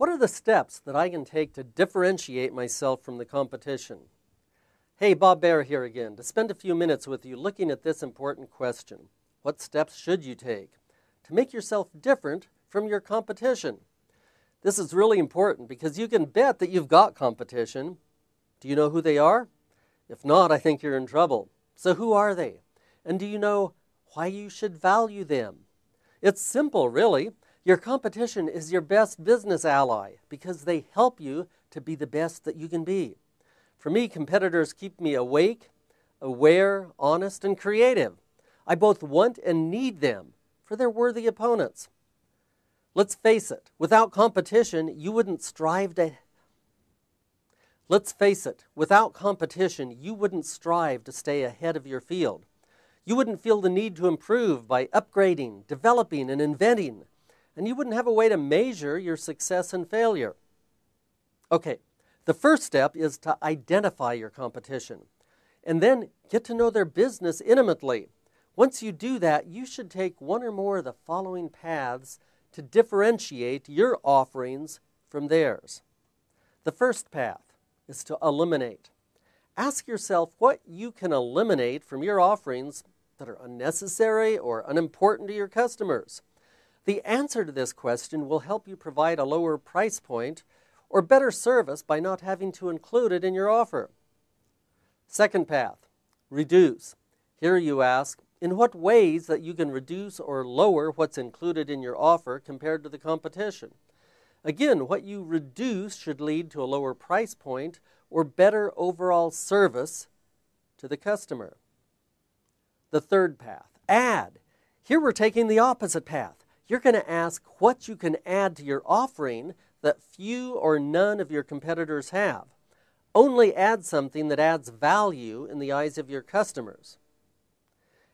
What are the steps that I can take to differentiate myself from the competition? Hey, Bob Baer here again to spend a few minutes with you looking at this important question. What steps should you take to make yourself different from your competition? This is really important because you can bet that you've got competition. Do you know who they are? If not, I think you're in trouble. So who are they? And do you know why you should value them? It's simple, really. Your competition is your best business ally because they help you to be the best that you can be. For me, competitors keep me awake, aware, honest, and creative. I both want and need them, for they're worthy opponents. Let's face it, without competition, you wouldn't strive to stay ahead of your field. You wouldn't feel the need to improve by upgrading, developing, and inventing. And you wouldn't have a way to measure your success and failure. Okay, the first step is to identify your competition, and then get to know their business intimately. Once you do that, you should take one or more of the following paths to differentiate your offerings from theirs. The first path is to eliminate. Ask yourself what you can eliminate from your offerings that are unnecessary or unimportant to your customers. The answer to this question will help you provide a lower price point or better service by not having to include it in your offer. Second path, reduce. Here you ask, in what ways that you can reduce or lower what's included in your offer compared to the competition? Again, what you reduce should lead to a lower price point or better overall service to the customer. The third path, add. Here we're taking the opposite path. You're going to ask what you can add to your offering that few or none of your competitors have. Only add something that adds value in the eyes of your customers.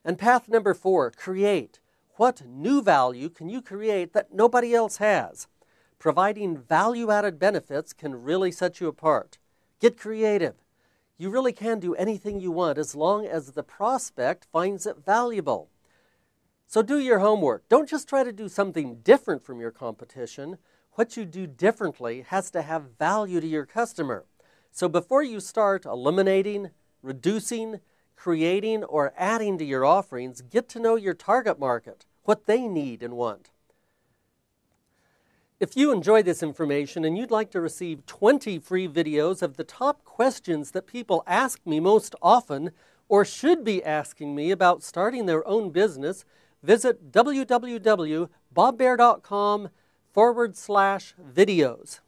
And path number 4, create. What new value can you create that nobody else has? Providing value-added benefits can really set you apart. Get creative. You really can do anything you want as long as the prospect finds it valuable. So do your homework. Don't just try to do something different from your competition. What you do differently has to have value to your customer. So before you start eliminating, reducing, creating, or adding to your offerings, get to know your target market, what they need and want. If you enjoy this information and you'd like to receive 20 free videos of the top questions that people ask me most often or should be asking me about starting their own business, visit www.bobbaer.com/videos.